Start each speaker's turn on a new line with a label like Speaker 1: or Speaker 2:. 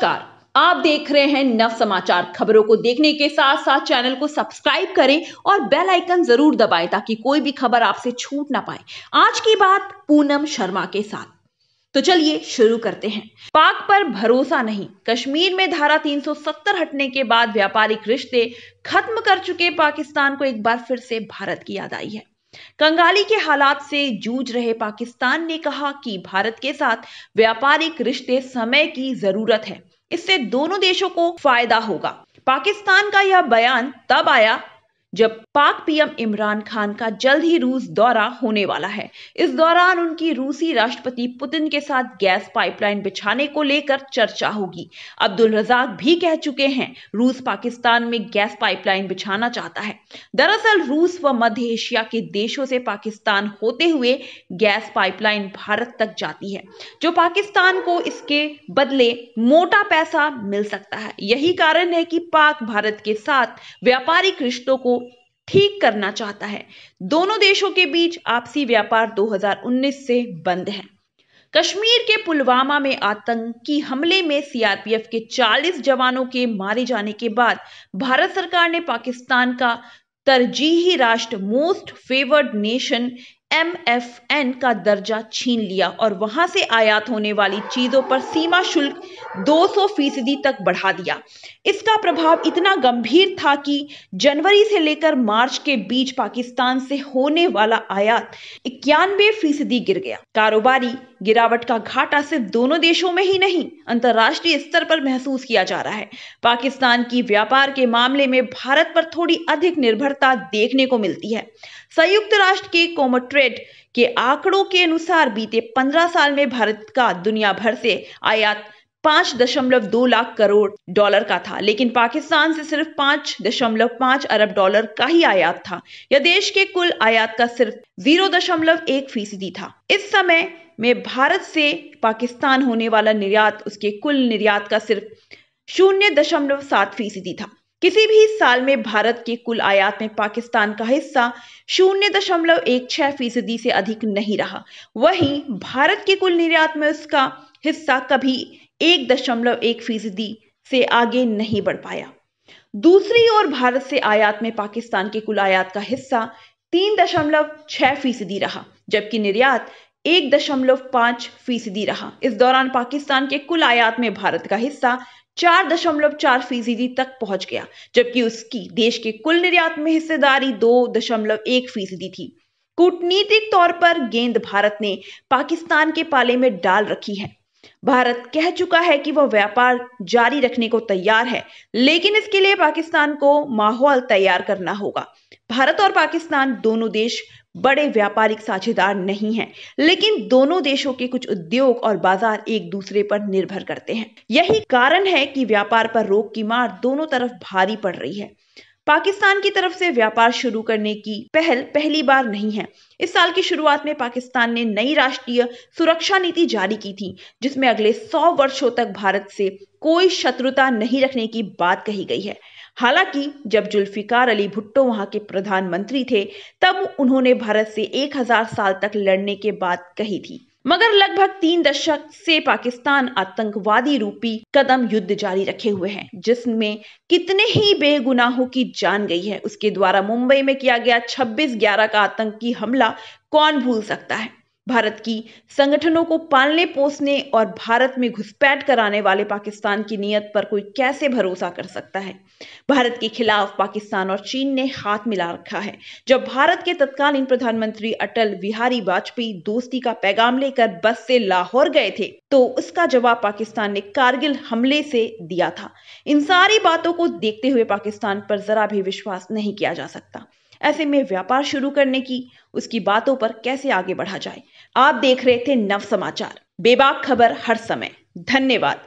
Speaker 1: नमस्कार, आप देख रहे हैं नव समाचार। खबरों को देखने के साथ साथ चैनल को सब्सक्राइब करें और बेल आइकन जरूर दबाएं ताकि कोई भी खबर आपसे छूट ना पाए। आज की बात पूनम शर्मा के साथ, तो चलिए शुरू करते हैं। पाक पर भरोसा नहीं। कश्मीर में धारा 370 हटने के बाद व्यापारिक रिश्ते खत्म कर चुके पाकिस्तान को एक बार फिर से भारत की याद आई है। कंगाली के हालात से जूझ रहे पाकिस्तान ने कहा कि भारत के साथ व्यापारिक रिश्ते समय की जरूरत है, इससे दोनों देशों को फायदा होगा। पाकिस्तान का यह बयान तब आया जब पाक पीएम इमरान खान का जल्द ही रूस दौरा होने वाला है। इस दौरान उनकी रूसी राष्ट्रपति पुतिन के साथ गैस पाइपलाइन बिछाने को लेकर चर्चा होगी। अब्दुल रज़ाक भी कह चुके हैं रूस पाकिस्तान में गैस पाइपलाइन बिछाना चाहता है। दरअसल रूस व मध्य एशिया के देशों से पाकिस्तान होते हुए गैस पाइपलाइन भारत तक जाती है, जो पाकिस्तान को इसके बदले मोटा पैसा मिल सकता है। यही कारण है कि पाक भारत के साथ व्यापारिक रिश्तों को ठीक करना चाहता है। दोनों देशों के बीच आपसी व्यापार 2019 से बंद है। कश्मीर के पुलवामा में आतंकी हमले में सीआरपीएफ के 40 जवानों के मारे जाने के बाद भारत सरकार ने पाकिस्तान का तरजीही राष्ट्र मोस्ट फेवर्ड नेशन MFN का दर्जा छीन लिया और वहां से आयात होने वाली चीजों पर सीमा शुल्क 200% तक बढ़ा दिया। इसका प्रभाव इतना गंभीर था कि जनवरी से लेकर मार्च के बीच पाकिस्तान से होने वाला आयात 91% गिर गया। कारोबारी गिरावट का घाटा सिर्फ दोनों देशों में ही नहीं, अंतर्राष्ट्रीय स्तर पर महसूस किया जा रहा है। पाकिस्तान की व्यापार के मामले में भारत पर थोड़ी अधिक निर्भरता देखने को मिलती है। संयुक्त राष्ट्र के कॉमट्रेड के आंकड़ों के अनुसार बीते 15 साल में भारत का दुनिया भर से आयात 5.2 लाख करोड़ डॉलर का था, लेकिन पाकिस्तान से सिर्फ 5.5 अरब डॉलर का ही आयात था। यह देश के कुल आयात का सिर्फ 0.1% था। इस समय में भारत से पाकिस्तान होने वाला निर्यात उसके कुल निर्यात का सिर्फ 0.7% था। किसी भी साल में भारत के कुल आयात में पाकिस्तान का हिस्सा 0.16% से अधिक नहीं रहा। वहीं भारत के कुल निर्यात में उसका हिस्सा कभी 1.1% से आगे नहीं बढ़ पाया। दूसरी ओर भारत से आयात में पाकिस्तान के कुल आयात का हिस्सा 3.6% रहा, जबकि निर्यात 1.5% रहा। इस दौरान पाकिस्तान के कुल आयात में भारत का हिस्सा 4.4% तक पहुंच गया, जबकि उसकी देश के कुल निर्यात में हिस्सेदारी 2.1% थी। कूटनीतिक तौर पर गेंद भारत ने पाकिस्तान के पाले में डाल रखी है। भारत कह चुका है कि वह व्यापार जारी रखने को तैयार है, लेकिन इसके लिए पाकिस्तान को माहौल तैयार करना होगा। भारत और पाकिस्तान दोनों देश बड़े व्यापारिक साझेदार नहीं हैं, लेकिन दोनों देशों के कुछ उद्योग और बाजार एक दूसरे पर निर्भर करते हैं। यही कारण है कि व्यापार पर रोक की मार दोनों तरफ भारी पड़ रही है। पाकिस्तान की तरफ से व्यापार शुरू करने की पहली बार नहीं है। इस साल की शुरुआत में पाकिस्तान ने नई राष्ट्रीय सुरक्षा नीति जारी की थी, जिसमें अगले 100 वर्षों तक भारत से कोई शत्रुता नहीं रखने की बात कही गई है। हालांकि जब जुल्फिकार अली भुट्टो वहां के प्रधानमंत्री थे, तब उन्होंने भारत से 1000 साल तक लड़ने के बात कही थी। मगर लगभग 3 दशक से पाकिस्तान आतंकवादी रूपी कदम युद्ध जारी रखे हुए हैं, जिसमें कितने ही बेगुनाहों की जान गई है। उसके द्वारा मुंबई में किया गया 26/11 का आतंकी हमला कौन भूल सकता है। भारत की संगठनों को पालने पोसने और भारत में घुसपैठ कराने वाले पाकिस्तान की नीयत पर कोई कैसे भरोसा कर सकता है। भारत के खिलाफ पाकिस्तान और चीन ने हाथ मिला रखा है। जब भारत के तत्कालीन प्रधानमंत्री अटल बिहारी वाजपेयी दोस्ती का पैगाम लेकर बस से लाहौर गए थे, तो उसका जवाब पाकिस्तान ने कारगिल हमले से दिया था। इन सारी बातों को देखते हुए पाकिस्तान पर जरा भी विश्वास नहीं किया जा सकता। ऐसे में व्यापार शुरू करने की उसकी बातों पर कैसे आगे बढ़ा जाए। आप देख रहे थे नव समाचार, बेबाक खबर हर समय। धन्यवाद।